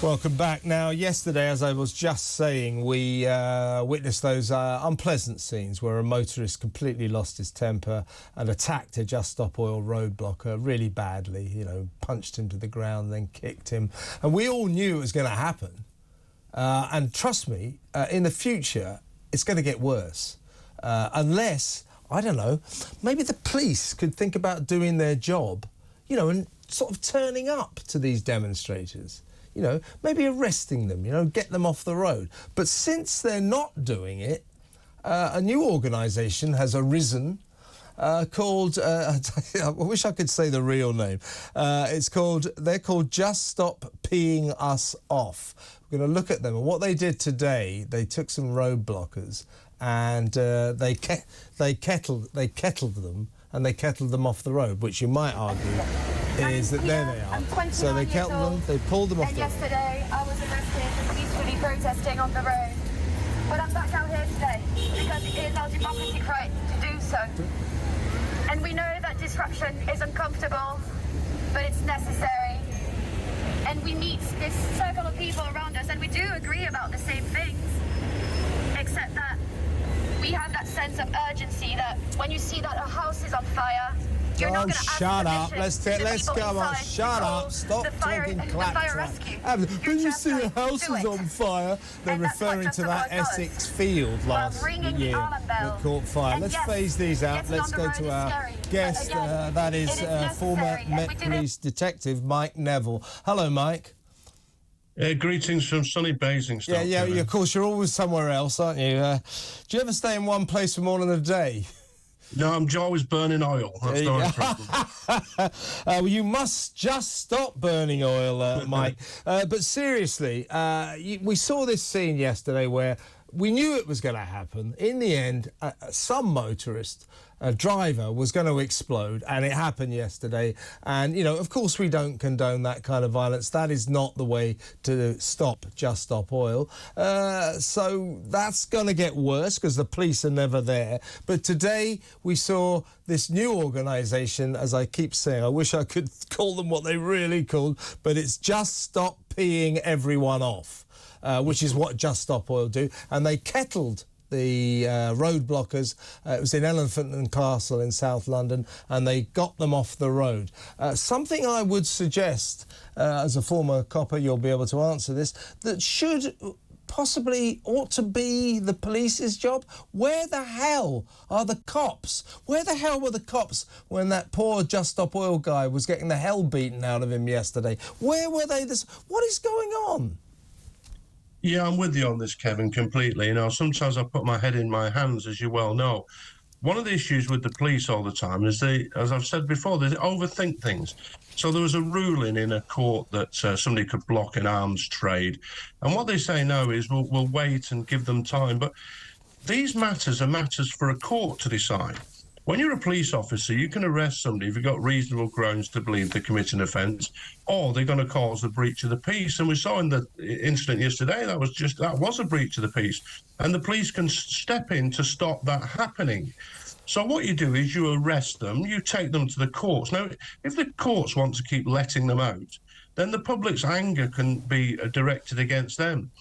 Welcome back. Now, yesterday, as I was just saying, we witnessed those unpleasant scenes where a motorist completely lost his temper and attacked a Just Stop Oil roadblocker really badly, you know, punched him to the ground, then kicked him. And we all knew it was going to happen. And trust me, in the future, it's going to get worse. Unless, I don't know, maybe the police could think about doing their job, you know, and sort of turning up to these demonstrators. You know, maybe arresting them, you know, get them off the road. But since they're not doing it, a new organisation has arisen called, I wish I could say the real name. They're called Just Stop Peeing Us Off. We're going to look at them. And what they did today, they took some roadblockers and they kettled them, and they kettled them off the road, which you might argue is that there they are. So they kettled them, they pulled them off the road. Yesterday I was arrested for peacefully protesting on the road. But I'm back out here today because it is our democratic right to do so. And we know that disruption is uncomfortable, but it's necessary. And we meet this circle of people around us and we do agree about the same things, except that we have that sense of urgency that when you see that a house is on fire, you're not going to ask shut up. permission Let's go on. Shut up. Stop talking claptrap. When you see a house is on fire, they're referring to that Essex field last year that caught fire. Let's phase these out. Let's go to our guest. That is former Met Police detective Mike Neville. Hello, Mike. Greetings from sunny Basingstoke. Yeah, of course, you're always somewhere else, aren't you? Do you ever stay in one place for more than a day? No, I'm always burning oil. That's the only problem. Well, you must just stop burning oil, Mike. But seriously, we saw this scene yesterday where we knew it was going to happen. In the end, some motorist, a driver, was going to explode, and it happened yesterday. And, you know, of course we don't condone that kind of violence. That is not the way to stop Just Stop Oil. So that's going to get worse because the police are never there. But today we saw this new organisation, as I keep saying, I wish I could call them what they really called, but it's Just Stop Peeing Everyone Off. Which is what Just Stop Oil do. And they kettled the road blockers. It was in Elephant and Castle in South London, and they got them off the road. Something I would suggest, as a former copper, you'll be able to answer this, that ought to be the police's job. Where the hell are the cops? Where the hell were the cops when that poor Just Stop Oil guy was getting the hell beaten out of him yesterday? Where were they? What is going on? Yeah, I'm with you on this, Kevin, completely. You know, sometimes I put my head in my hands, as you well know. One of the issues with the police all the time is as I've said before, they overthink things. So there was a ruling in a court that somebody could block an arms trade. And what they say now is we'll wait and give them time. But these matters are matters for a court to decide. When you're a police officer, you can arrest somebody if you've got reasonable grounds to believe they commit an offence, or they're going to cause a breach of the peace. And we saw in the incident yesterday that was a breach of the peace, and the police can step in to stop that happening. So what you do is you arrest them, you take them to the courts. Now, if the courts want to keep letting them out, then the public's anger can be directed against them.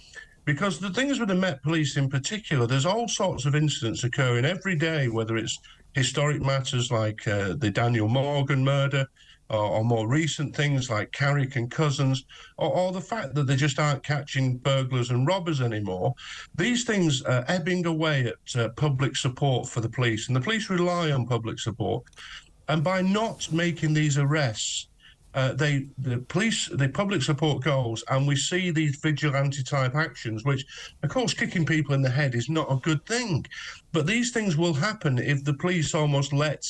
Because the thing is with the Met Police in particular, there's all sorts of incidents occurring every day, whether it's historic matters like the Daniel Morgan murder, or more recent things like Carrick and Cousins, or the fact that they just aren't catching burglars and robbers anymore. These things are ebbing away at public support for the police, and the police rely on public support. And by not making these arrests, the public support goes, and we see these vigilante-type actions, which, of course, kicking people in the head is not a good thing. But these things will happen if the police almost let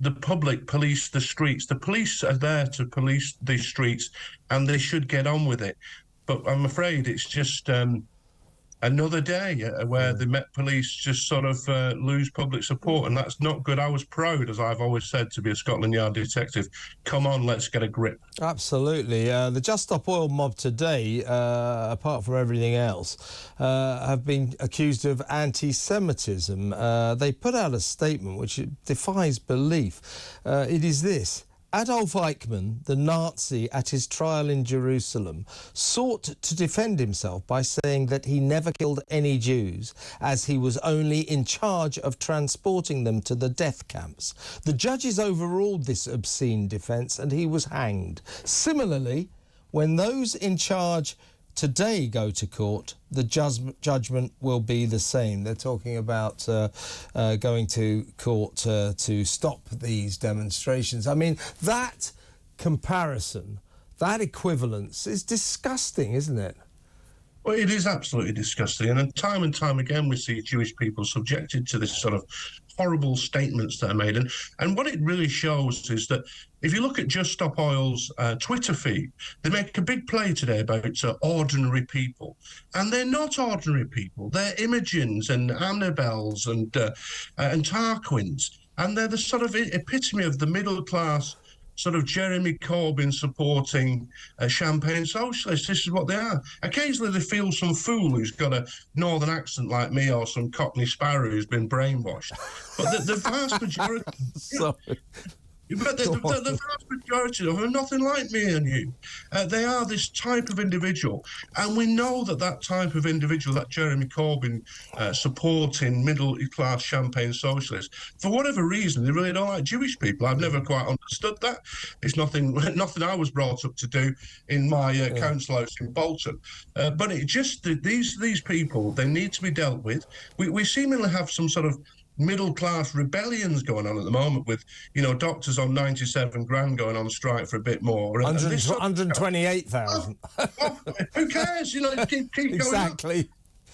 the public police the streets. The police are there to police these streets, and they should get on with it. But I'm afraid it's just another day where the Met Police just sort of lose public support, and that's not good. I was proud, as I've always said, to be a Scotland Yard detective. Come on, let's get a grip. Absolutely. The Just Stop Oil mob today, apart from everything else, have been accused of anti-Semitism. They put out a statement which defies belief. It is this: Adolf Eichmann, the Nazi at his trial in Jerusalem, sought to defend himself by saying that he never killed any Jews, as he was only in charge of transporting them to the death camps. The judges overruled this obscene defence and he was hanged. Similarly, when those in charge today go to court, the judgment will be the same. They're talking about going to court to stop these demonstrations. I mean, that comparison, that equivalence is disgusting, isn't it? Well, it is absolutely disgusting. And time again, we see Jewish people subjected to this sort of horrible statements that are made. And what it really shows is that if you look at Just Stop Oil's Twitter feed, they make a big play today about ordinary people. And they're not ordinary people. They're Imogens and Annabelles and Tarquins. And they're the sort of epitome of the middle class, sort of Jeremy Corbyn supporting champagne socialists. This is what they are. Occasionally they feel some fool who's got a northern accent like me, or some Cockney sparrow who's been brainwashed. But the vast majority... But the vast majority of them are nothing like me and you. They are this type of individual. And we know that type of individual, that Jeremy Corbyn supporting middle-class champagne socialists, for whatever reason, they really don't like Jewish people. I've never quite understood that. It's nothing I was brought up to do in my council house in Bolton. But it just, these people, they need to be dealt with. We seemingly have some sort of middle-class rebellions going on at the moment with, doctors on 97 grand going on strike for a bit more. 128,000. Who cares? Keep going. Exactly.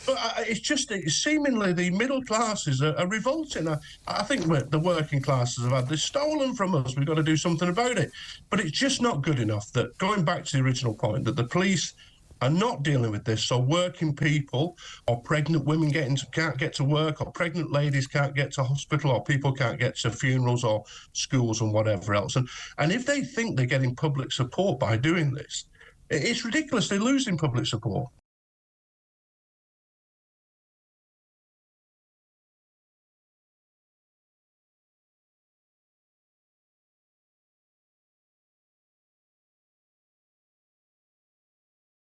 But it's seemingly the middle classes are revolting. I think the working classes have had this stolen from us. We've got to do something about it. But it's just not good enough that, going back to the original point, that the police are not dealing with this. So working people or pregnant women can't get to work, or pregnant ladies can't get to hospital, or people can't get to funerals or schools and whatever else. And if they think they're getting public support by doing this, it's ridiculous. They're losing public support.